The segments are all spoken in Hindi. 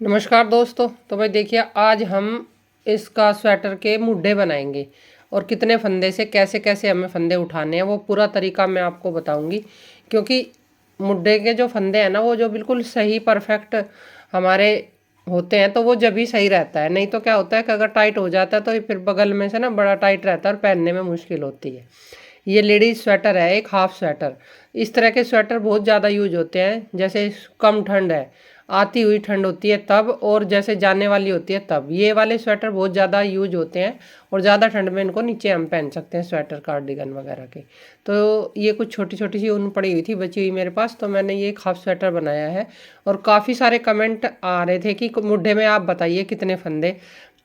नमस्कार दोस्तों। तो भाई देखिए, आज हम इसका स्वेटर के मुड्ढे बनाएंगे और कितने फंदे से कैसे कैसे हमें फंदे उठाने हैं वो पूरा तरीका मैं आपको बताऊंगी। क्योंकि मुड्ढे के जो फंदे हैं ना, वो जो बिल्कुल सही परफेक्ट हमारे होते हैं तो वो जब ही सही रहता है। नहीं तो क्या होता है कि अगर टाइट हो जाता है तो फिर बगल में से ना बड़ा टाइट रहता है और पहनने में मुश्किल होती है। ये लेडीज स्वेटर है, एक हाफ स्वेटर। इस तरह के स्वेटर बहुत ज़्यादा यूज होते हैं, जैसे कम ठंड है, आती हुई ठंड होती है तब, और जैसे जाने वाली होती है तब। ये वाले स्वेटर बहुत ज़्यादा यूज होते हैं और ज़्यादा ठंड में इनको नीचे हम पहन सकते हैं, स्वेटर कार्डिगन वगैरह के। तो ये कुछ छोटी छोटी सी ऊन पड़ी हुई थी बची हुई मेरे पास, तो मैंने ये एक हाफ स्वेटर बनाया है। और काफ़ी सारे कमेंट आ रहे थे कि मुड्ढे में आप बताइए कितने फंदे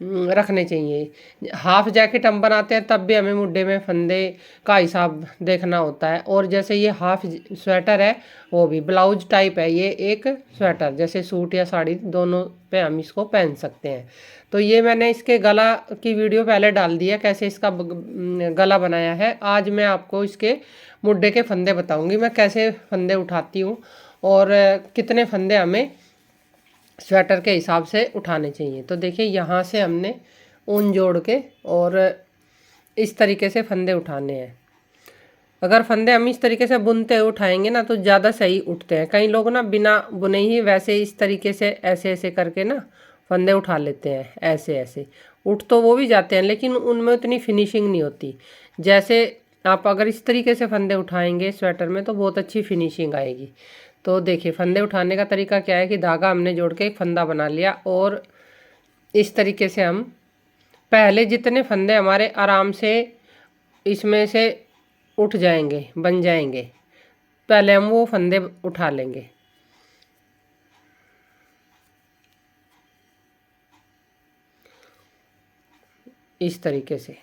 रखने चाहिए। हाफ जैकेट हम बनाते हैं तब भी हमें मुड्ढे में फंदे का हिसाब देखना होता है। और जैसे ये हाफ स्वेटर है, वो भी ब्लाउज टाइप है, ये एक स्वेटर जैसे सूट या साड़ी दोनों पे हम इसको पहन सकते हैं। तो ये मैंने इसके गला की वीडियो पहले डाल दी है, कैसे इसका गला बनाया है। आज मैं आपको इसके मुड्ढे के फंदे बताऊंगी, मैं कैसे फंदे उठाती हूँ और कितने फंदे हमें स्वेटर के हिसाब से उठाने चाहिए। तो देखिए, यहाँ से हमने ऊन जोड़ के और इस तरीके से फंदे उठाने हैं। अगर फंदे हम इस तरीके से बुनते हुए उठाएंगे ना तो ज़्यादा सही उठते हैं। कई लोग ना बिना बुने ही वैसे इस तरीके से ऐसे ऐसे करके ना फंदे उठा लेते हैं, ऐसे ऐसे उठ तो वो भी जाते हैं लेकिन उनमें उतनी फिनिशिंग नहीं होती। जैसे आप अगर इस तरीके से फंदे उठाएंगे स्वेटर में तो बहुत अच्छी फिनिशिंग आएगी। तो देखिए, फंदे उठाने का तरीका क्या है कि धागा हमने जोड़ के एक फंदा बना लिया और इस तरीके से हम पहले जितने फंदे हमारे आराम से इसमें से उठ जाएंगे, बन जाएंगे, पहले हम वो फंदे उठा लेंगे। इस तरीके से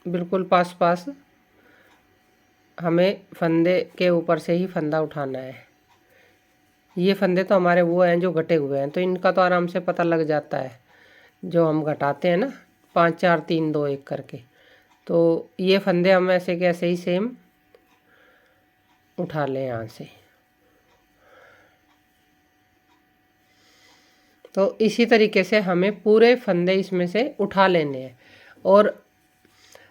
बिल्कुल पास पास हमें फंदे के ऊपर से ही फंदा उठाना है। ये फंदे तो हमारे वो हैं जो घटे हुए हैं, तो इनका तो आराम से पता लग जाता है जो हम घटाते हैं ना, 5 4 3 2 1 करके। तो ये फंदे हम ऐसे के ऐसे ही सेम उठा लें यहाँ से। तो इसी तरीके से हमें पूरे फंदे इसमें से उठा लेने हैं। और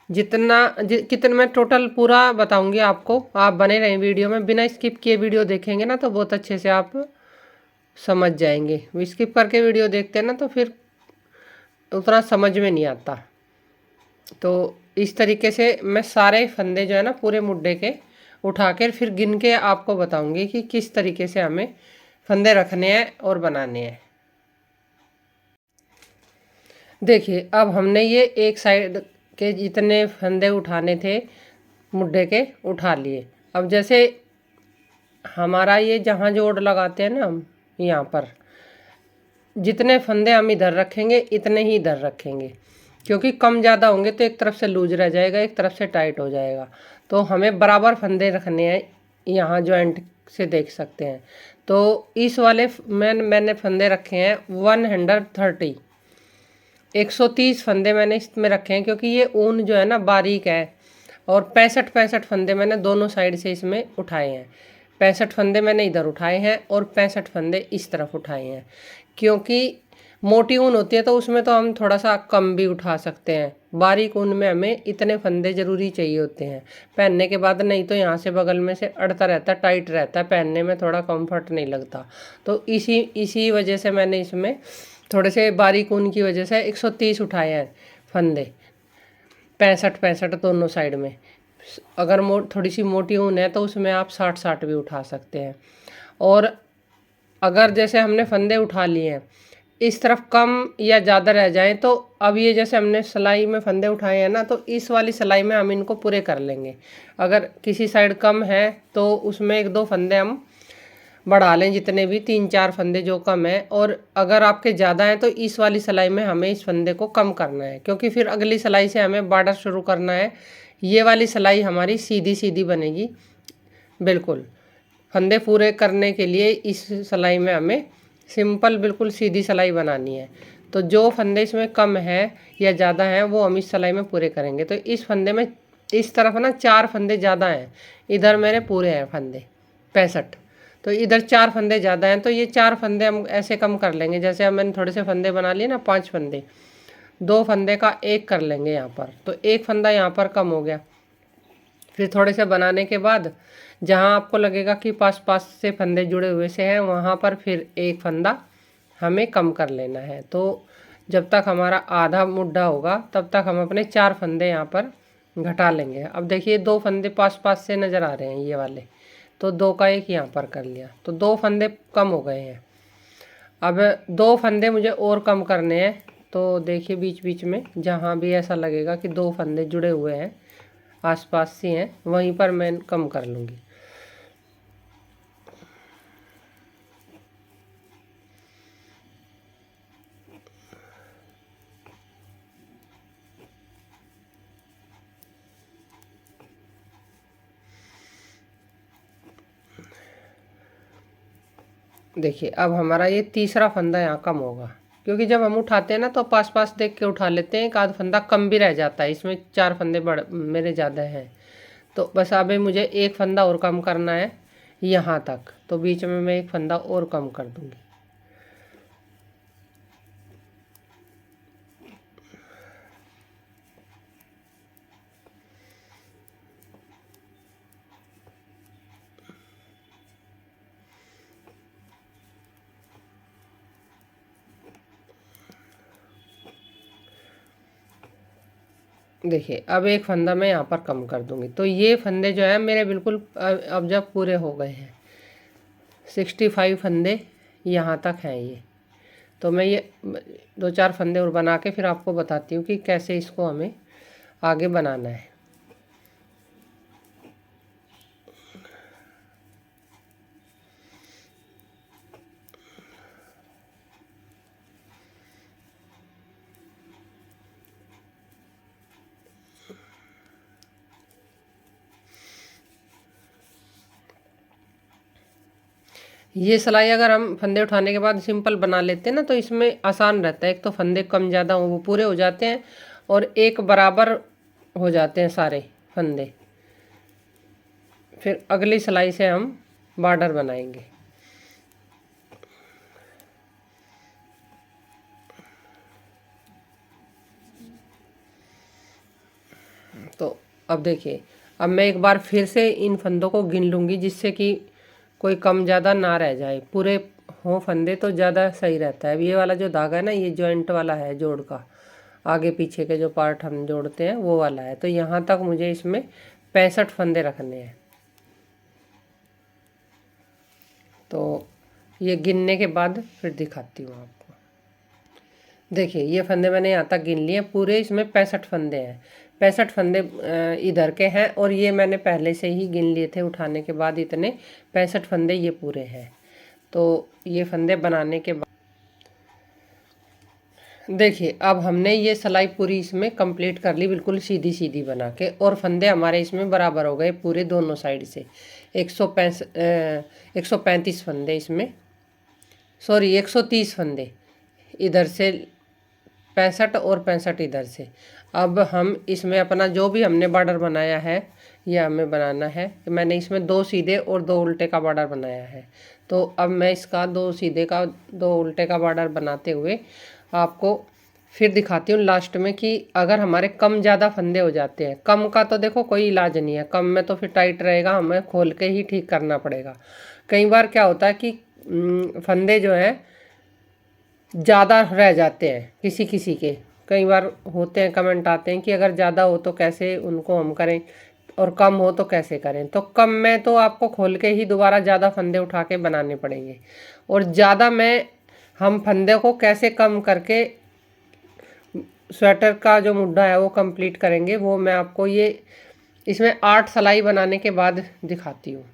कितने मैं टोटल पूरा बताऊंगी आपको, आप बने रहें वीडियो में, बिना स्किप किए वीडियो देखेंगे ना तो बहुत अच्छे से आप समझ जाएंगे। स्किप करके वीडियो देखते हैं ना तो फिर उतना समझ में नहीं आता। तो इस तरीके से मैं सारे फंदे जो है ना पूरे मुड्ढे के उठा कर फिर गिन के आपको बताऊंगी कि किस तरीके से हमें फंदे रखने हैं और बनाने हैं। देखिए, अब हमने ये एक साइड के जितने फंदे उठाने थे मुड्ढे के उठा लिए। अब जैसे हमारा ये जहाँ जोड़ लगाते हैं ना हम, यहाँ पर जितने फंदे हम इधर रखेंगे इतने ही इधर रखेंगे, क्योंकि कम ज़्यादा होंगे तो एक तरफ से लूज रह जाएगा, एक तरफ से टाइट हो जाएगा। तो हमें बराबर फंदे रखने हैं, यहाँ जॉइंट से देख सकते हैं। तो इस वाले मैंने फंदे रखे हैं 130, 130 फंदे मैंने इसमें रखे हैं, क्योंकि ये ऊन जो है ना बारीक है। और 65 फंदे मैंने दोनों साइड से इसमें उठाए हैं। 65 फंदे मैंने इधर उठाए हैं और 65 फंदे इस तरफ उठाए हैं। क्योंकि मोटी ऊन होती है तो उसमें तो हम थोड़ा सा कम भी उठा सकते हैं, बारीक ऊन में हमें इतने फंदे ज़रूरी चाहिए होते हैं पहनने के बाद। नहीं तो यहाँ से बगल में से अड़ता रहता है, टाइट रहता है, पहनने में थोड़ा कंफर्ट नहीं लगता। तो इसी वजह से मैंने इसमें थोड़े से बारीक ऊन की वजह से 130 उठाए हैं फंदे, 65 दोनों साइड में। अगर थोड़ी सी मोटी ऊन है तो उसमें आप 60 भी उठा सकते हैं। और अगर जैसे हमने फंदे उठा लिए हैं, इस तरफ कम या ज़्यादा रह जाए तो अब ये जैसे हमने सिलाई में फंदे उठाए हैं ना, तो इस वाली सिलाई में हम इनको पूरे कर लेंगे। अगर किसी साइड कम है तो उसमें 1 2 फंदे हम बढ़ा लें, जितने भी 3 4 फंदे जो कम है। और अगर आपके ज़्यादा हैं तो इस वाली सिलाई में हमें इस फंदे को कम करना है, क्योंकि फिर अगली सिलाई से हमें बॉर्डर शुरू करना है। ये वाली सिलाई हमारी सीधी सीधी बनेगी बिल्कुल। फंदे पूरे करने के लिए इस सिलाई में हमें सिंपल बिल्कुल सीधी सिलाई बनानी है। तो जो फंदे इसमें कम है या ज़्यादा हैं वो हम इस सिलाई में पूरे करेंगे। तो इस फंदे में इस तरफ ना 4 फंदे ज़्यादा हैं, इधर मेरे पूरे हैं फंदे 65। तो इधर 4 फंदे ज़्यादा हैं, तो ये 4 फंदे हम ऐसे कम कर लेंगे। जैसे अब मैंने थोड़े से फंदे बना लिए ना, 5 फंदे, 2 फंदे का 1 कर लेंगे यहाँ पर, तो 1 फंदा यहाँ पर कम हो गया। फिर थोड़े से बनाने के बाद जहाँ आपको लगेगा कि पास पास से फंदे जुड़े हुए से हैं, वहाँ पर फिर 1 फंदा हमें कम कर लेना है। तो जब तक हमारा आधा मुड्ढा होगा तब तक हम अपने 4 फंदे यहाँ पर घटा लेंगे। अब देखिए 2 फंदे पास पास से नज़र आ रहे हैं ये वाले, तो 2 का 1 यहाँ पर कर लिया, तो 2 फंदे कम हो गए हैं। अब 2 फंदे मुझे और कम करने हैं, तो देखिए बीच बीच में जहाँ भी ऐसा लगेगा कि 2 फंदे जुड़े हुए हैं, आसपास से हैं, वहीं पर मैं कम कर लूँगी। देखिए अब हमारा ये तीसरा फंदा यहाँ कम होगा, क्योंकि जब हम उठाते हैं ना तो पास पास देख के उठा लेते हैं, एक आध फंदा कम भी रह जाता है। इसमें 4 फंदे बड़ मेरे ज़्यादा हैं, तो बस अभी मुझे 1 फंदा और कम करना है यहाँ तक, तो बीच में मैं 1 फंदा और कम कर दूँगी। देखिए अब 1 फंदा मैं यहाँ पर कम कर दूँगी, तो ये फंदे जो है मेरे बिल्कुल अब जब पूरे हो गए हैं, 65 फंदे यहाँ तक हैं ये। तो मैं ये 2-4 फंदे और बना के फिर आपको बताती हूँ कि कैसे इसको हमें आगे बनाना है। ये सिलाई अगर हम फंदे उठाने के बाद सिंपल बना लेते हैं ना, तो इसमें आसान रहता है। एक तो फंदे कम ज़्यादा हो वो पूरे हो जाते हैं, और एक बराबर हो जाते हैं सारे फंदे। फिर अगली सिलाई से हम बॉर्डर बनाएंगे। तो अब देखिए, अब मैं एक बार फिर से इन फंदों को गिन लूँगी, जिससे कि कोई कम ज़्यादा ना रह जाए, पूरे हों फंदे तो ज़्यादा सही रहता है। अब ये वाला जो धागा है ना, ये जॉइंट वाला है, जोड़ का आगे पीछे के जो पार्ट हम जोड़ते हैं वो वाला है। तो यहाँ तक मुझे इसमें 65 फंदे रखने हैं। तो ये गिनने के बाद फिर दिखाती हूँ आपको। देखिए ये फंदे मैंने यहाँ तक गिन लिए, पूरे इसमें 65 फंदे हैं। 65 फंदे इधर के हैं, और ये मैंने पहले से ही गिन लिए थे उठाने के बाद, इतने 65 फंदे ये पूरे हैं। तो ये फंदे बनाने के बाद देखिए अब हमने ये सिलाई पूरी इसमें कंप्लीट कर ली, बिल्कुल सीधी सीधी बना के, और फंदे हमारे इसमें बराबर हो गए पूरे दोनों साइड से। 135 फंदे इसमें, सॉरी 130 फंदे इधर से 65 और 65 इधर से। अब हम इसमें अपना जो भी हमने बॉर्डर बनाया है, यह हमें बनाना है। मैंने इसमें 2 सीधे और 2 उल्टे का बॉर्डर बनाया है। तो अब मैं इसका 2 सीधे का 2 उल्टे का बॉर्डर बनाते हुए आपको फिर दिखाती हूँ लास्ट में, कि अगर हमारे कम ज़्यादा फंदे हो जाते हैं, कम का तो देखो कोई इलाज नहीं है, कम में तो फिर टाइट रहेगा, हमें खोल के ही ठीक करना पड़ेगा। कई बार क्या होता है कि फंदे जो हैं ज़्यादा रह जाते हैं किसी किसी के, कई बार होते हैं, कमेंट आते हैं कि अगर ज़्यादा हो तो कैसे उनको हम करें, और कम हो तो कैसे करें। तो कम में तो आपको खोल के ही दोबारा ज़्यादा फंदे उठा के बनाने पड़ेंगे, और ज़्यादा में हम फंदे को कैसे कम करके स्वेटर का जो मुड्ढा है वो कंप्लीट करेंगे, वो मैं आपको ये इसमें 8 सिलाई बनाने के बाद दिखाती हूँ।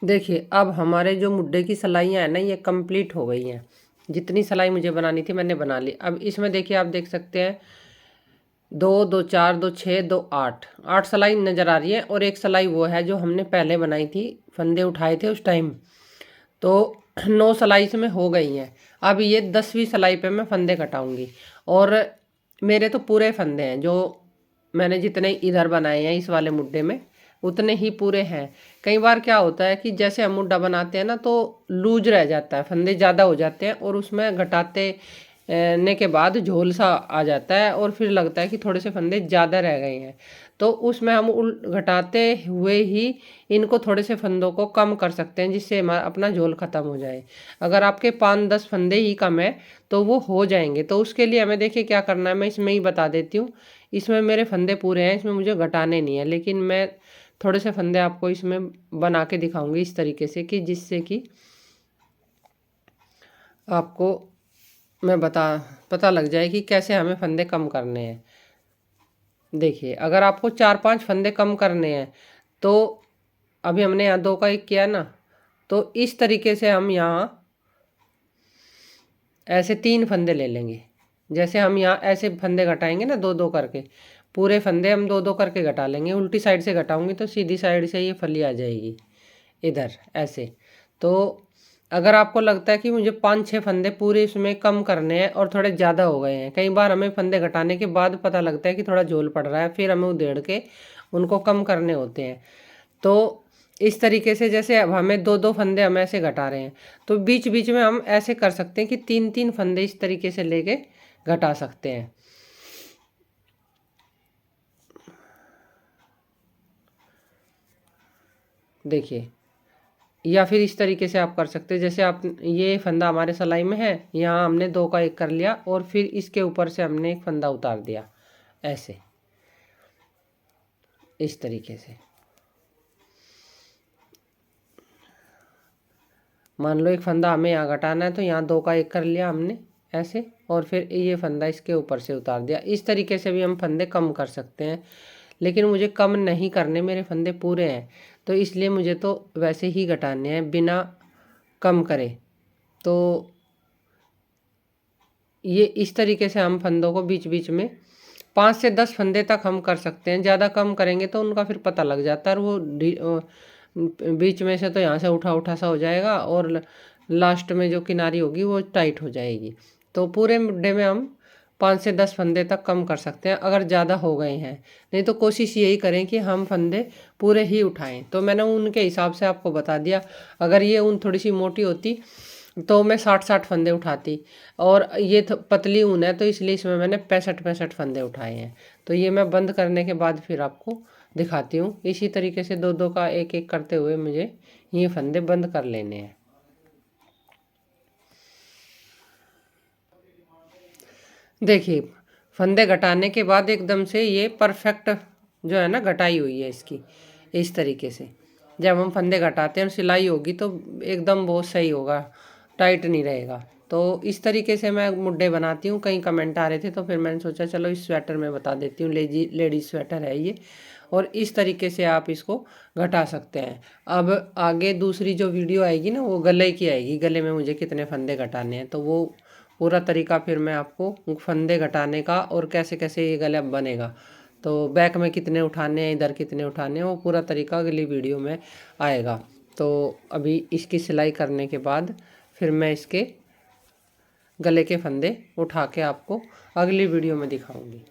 देखिए अब हमारे जो मुड्ढे की सिलाइयाँ हैं ना, ये कंप्लीट हो गई हैं। जितनी सिलाई मुझे बनानी थी मैंने बना ली। अब इसमें देखिए आप देख सकते हैं 2 2 4 2 6 2 8 सिलाई नज़र आ रही है, और एक सिलाई वो है जो हमने पहले बनाई थी, फंदे उठाए थे उस टाइम। तो 9 सिलाई इसमें हो गई हैं। अब ये 10वीं सिलाई पे मैं फंदे कटाऊंगी, और मेरे तो पूरे फंदे हैं जो मैंने जितने इधर बनाए हैं इस वाले मुड्ढे में, उतने ही पूरे हैं। कई बार क्या होता है कि जैसे हम मुड्ढा बनाते हैं ना तो लूज रह जाता है, फंदे ज़्यादा हो जाते हैं और उसमें घटाते ने के बाद झोल सा आ जाता है और फिर लगता है कि थोड़े से फंदे ज़्यादा रह गए हैं। तो उसमें हम घटाते हुए ही इनको थोड़े से फंदों को कम कर सकते हैं जिससे हमारा अपना झोल ख़त्म हो जाए। अगर आपके 5-10 फंदे ही कम है तो वो हो जाएंगे। तो उसके लिए हमें देखिए क्या करना है, मैं इसमें ही बता देती हूँ। इसमें मेरे फंदे पूरे हैं, इसमें मुझे घटाने नहीं है, लेकिन मैं थोड़े से फंदे आपको इसमें बना के दिखाऊंगी इस तरीके से कि जिससे कि आपको मैं पता लग जाए कि कैसे हमें फंदे कम करने हैं। देखिए अगर आपको 4-5 फंदे कम करने हैं तो अभी हमने यहाँ 2 का 1 किया ना, तो इस तरीके से हम यहाँ ऐसे 3 फंदे ले लेंगे। जैसे हम यहाँ ऐसे फंदे घटाएंगे ना 2-2 करके, पूरे फंदे हम 2-2 करके घटा लेंगे। उल्टी साइड से घटाऊंगी तो सीधी साइड से ये फली आ जाएगी इधर ऐसे। तो अगर आपको लगता है कि मुझे 5-6 फंदे पूरे इसमें कम करने हैं और थोड़े ज़्यादा हो गए हैं, कई बार हमें फंदे घटाने के बाद पता लगता है कि थोड़ा झोल पड़ रहा है, फिर हमें उधेड़ के उनको कम करने होते हैं। तो इस तरीके से जैसे अब हमें 2-2 फंदे हम ऐसे घटा रहे हैं तो बीच बीच में हम ऐसे कर सकते हैं कि 3-3 फंदे इस तरीके से लेके घटा सकते हैं। देखिए, या फिर इस तरीके से आप कर सकते हैं। जैसे आप ये फंदा हमारे सिलाई में है, यहाँ हमने 2 का 1 कर लिया और फिर इसके ऊपर से हमने एक फंदा उतार दिया ऐसे, इस तरीके से। मान लो एक फंदा हमें यहाँ घटाना है तो यहाँ 2 का 1 कर लिया हमने ऐसे, और फिर ये फंदा इसके ऊपर से उतार दिया। इस तरीके से भी हम फंदे कम कर सकते हैं, लेकिन मुझे कम नहीं करने, मेरे फंदे पूरे हैं तो इसलिए मुझे तो वैसे ही घटाने हैं बिना कम करे। तो ये इस तरीके से हम फंदों को बीच बीच में 5 से 10 फंदे तक हम कर सकते हैं। ज़्यादा कम करेंगे तो उनका फिर पता लग जाता है और वो बीच में से तो यहाँ से उठा उठा सा हो जाएगा और लास्ट में जो किनारी होगी वो टाइट हो जाएगी। तो पूरे मुड्ढे में हम 5 से 10 फंदे तक कम कर सकते हैं अगर ज़्यादा हो गए हैं। नहीं तो कोशिश यही करें कि हम फंदे पूरे ही उठाएं। तो मैंने उनके हिसाब से आपको बता दिया। अगर ये ऊन थोड़ी सी मोटी होती तो मैं 60-60 फंदे उठाती, और ये पतली ऊन है तो इसलिए इसमें मैंने 65-65 फंदे उठाए हैं। तो ये मैं बंद करने के बाद फिर आपको दिखाती हूँ। इसी तरीके से 2-2 का 1-1 करते हुए मुझे ये फंदे बंद कर लेने हैं। देखिए फंदे घटाने के बाद एकदम से ये परफेक्ट जो है ना घटाई हुई है इसकी, इस तरीके से। जब हम फंदे घटाते हैं और सिलाई होगी तो एकदम बहुत सही होगा, टाइट नहीं रहेगा। तो इस तरीके से मैं मुड्ढे बनाती हूँ। कई कमेंट आ रहे थे तो फिर मैंने सोचा चलो इस स्वेटर में बता देती हूँ। लेडीज स्वेटर है ये, और इस तरीके से आप इसको घटा सकते हैं। अब आगे दूसरी जो वीडियो आएगी ना वो गले की आएगी, गले में मुझे कितने फंदे घटाने हैं, तो वो पूरा तरीका फिर मैं आपको फंदे घटाने का और कैसे कैसे ये गला बनेगा, तो बैक में कितने उठाने हैं, इधर कितने उठाने हैं, वो पूरा तरीका अगली वीडियो में आएगा। तो अभी इसकी सिलाई करने के बाद फिर मैं इसके गले के फंदे उठा के आपको अगली वीडियो में दिखाऊंगी।